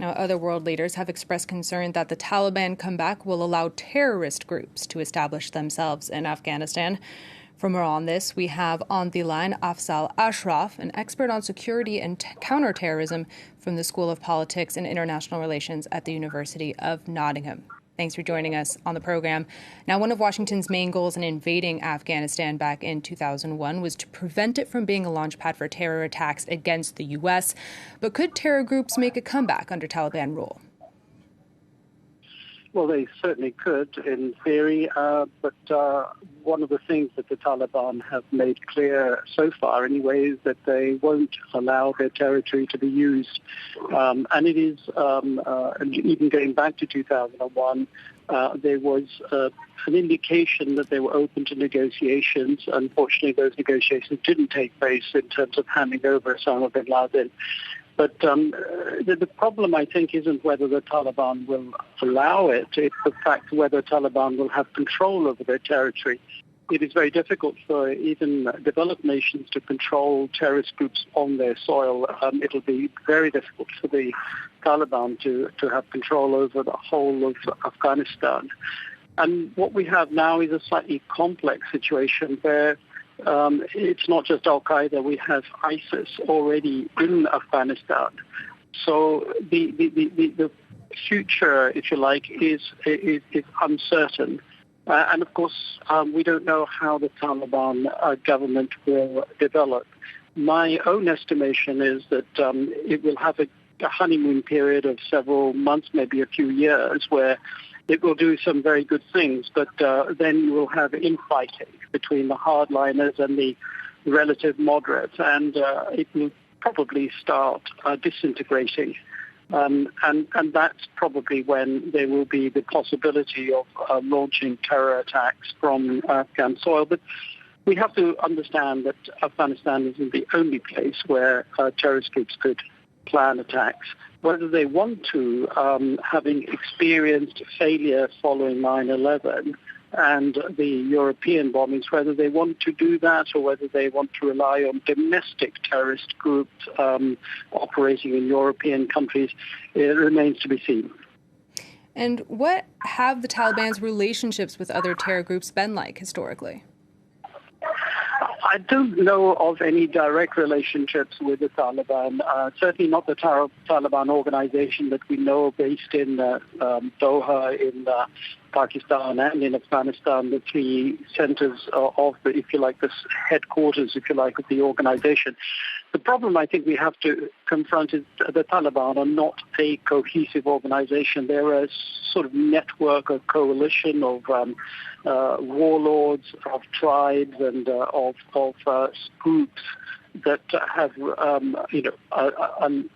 Now, other world leaders have expressed concern that the Taliban comeback will allow terrorist groups to establish themselves in Afghanistan. For more on this, we have on the line Afzal Ashraf, an expert on security and counterterrorism from the School of Politics and International Relations at the University of Nottingham. Thanks for joining us on the program. Now, one of Washington's main goals in invading Afghanistan back in 2001 was to prevent it from being a launchpad for terror attacks against the U.S. But could terror groups make a comeback under Taliban rule? Well, they certainly could, in theory, but one of the things that the Taliban have made clear so far, anyway, is that they won't allow their territory to be used. And it is, even going back to 2001, there was an indication that they were open to negotiations. Unfortunately, those negotiations didn't take place in terms of handing over Osama bin Laden. But the problem, I think, isn't whether the Taliban will allow it. It's the fact whether Taliban will have control over their territory. It is very difficult for even developed nations to control terrorist groups on their soil. It'll be very difficult for the Taliban to have control over the whole of Afghanistan. And what we have now is a slightly complex situation where it's not just Al-Qaeda. We have ISIS already in Afghanistan. So the future, if you like, is uncertain. And of course, we don't know how the Taliban government will develop. My own estimation is that it will have a honeymoon period of several months, maybe a few years, where it will do some very good things, but then you will have infighting between the hardliners and the relative moderates, and it will probably start disintegrating. And that's probably when there will be the possibility of launching terror attacks from Afghan soil. But we have to understand that Afghanistan isn't the only place where terrorist groups could plan attacks. Whether they want to, having experienced failure following 9/11 and the European bombings, whether they want to do that or whether they want to rely on domestic terrorist groups operating in European countries, it remains to be seen. And what have the Taliban's relationships with other terror groups been like historically? I don't know of any direct relationships with the Taliban, certainly not the Taliban organization that we know based in Doha, in Pakistan and in Afghanistan, the three centers of the, if you like, the headquarters, if you like, of the organization. The problem I think we have to confront is the Taliban are not a cohesive organization. They're a sort of network, a coalition of warlords, of tribes, and of groups that have,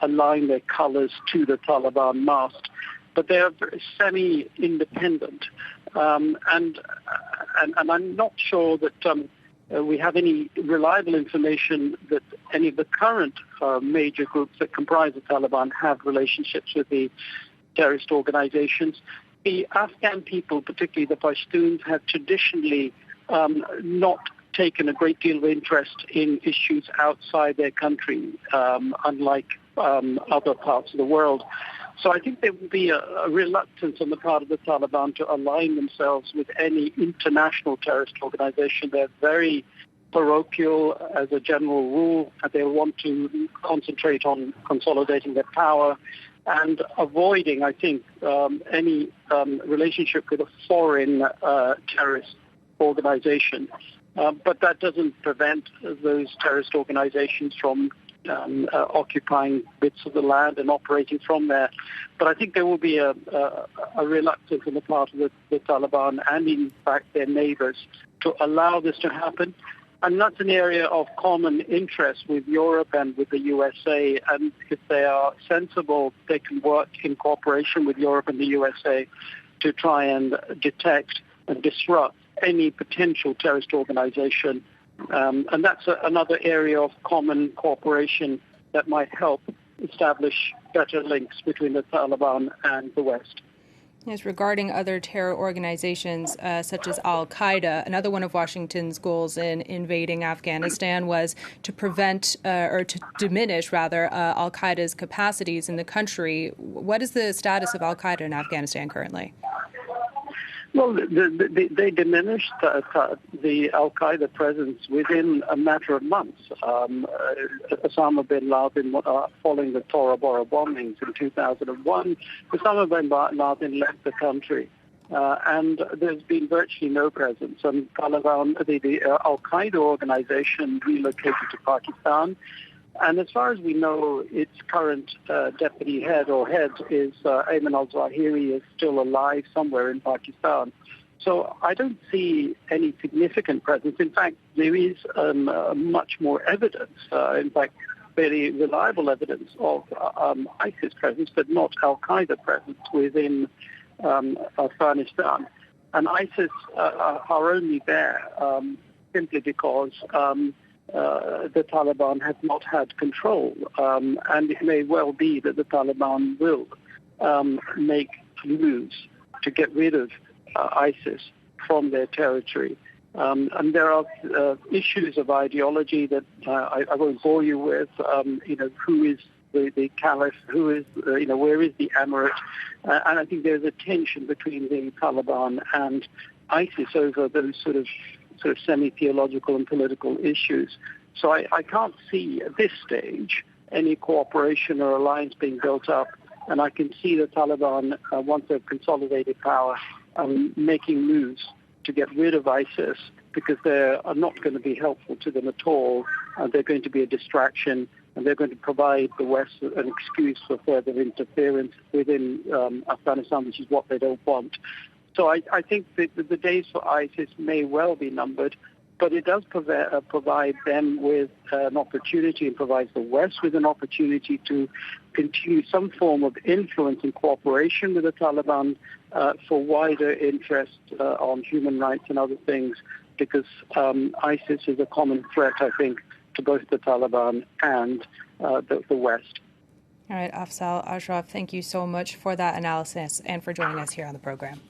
aligned their colors to the Taliban mast. But they're semi-independent, and I'm not sure that we have any reliable information that any of the current major groups that comprise the Taliban have relationships with the terrorist organizations. The Afghan people, particularly the Pashtuns, have traditionally not taken a great deal of interest in issues outside their country, unlike other parts of the world. So I think there will be a reluctance on the part of the Taliban to align themselves with any international terrorist organization. They're very parochial as a general rule. They'll want to concentrate on consolidating their power and avoiding, I think, any relationship with a foreign terrorist organization. But that doesn't prevent those terrorist organizations from occupying bits of the land and operating from there. But I think there will be a reluctance on the part of the Taliban and, in fact, their neighbors to allow this to happen. And that's an area of common interest with Europe and with the USA. And if they are sensible, they can work in cooperation with Europe and the USA to try and detect and disrupt any potential terrorist organization. And that's another area of common cooperation that might help establish better links between the Taliban and the West. Yes, regarding other terror organizations such as al-Qaeda, another one of Washington's goals in invading Afghanistan was to prevent or to diminish, rather, al-Qaeda's capacities in the country. What is the status of al-Qaeda in Afghanistan currently? Well, they diminished the al-Qaeda presence within a matter of months. Osama bin Laden, following the Tora Bora bombings in 2001, Osama bin Laden left the country. And there's been virtually no presence. And Taliban, the al-Qaeda organization relocated to Pakistan. And as far as we know, its current deputy head is Ayman al-Zawahiri, is still alive somewhere in Pakistan. So I don't see any significant presence. In fact, there is much more evidence, in fact, very reliable evidence of ISIS presence, but not al-Qaeda presence within Afghanistan. And ISIS are only there simply because the Taliban have not had control, and it may well be that the Taliban will make moves to get rid of ISIS from their territory. And there are issues of ideology that I won't bore you with. Who is the caliph? Who is where is the emirate? And I think there's a tension between the Taliban and ISIS over those sort of semi-theological and political issues. So I can't see at this stage any cooperation or alliance being built up, and I can see the Taliban, once they've consolidated power, making moves to get rid of ISIS because they are not going to be helpful to them at all. They're going to be a distraction, and they're going to provide the West an excuse for further interference within Afghanistan, which is what they don't want. So I think that the days for ISIS may well be numbered, but it does provide them with an opportunity and provides the West with an opportunity to continue some form of influence and cooperation with the Taliban for wider interest on human rights and other things, because ISIS is a common threat, I think, to both the Taliban and the West. All right, Afzal Ashraf, thank you so much for that analysis and for joining us here on the program.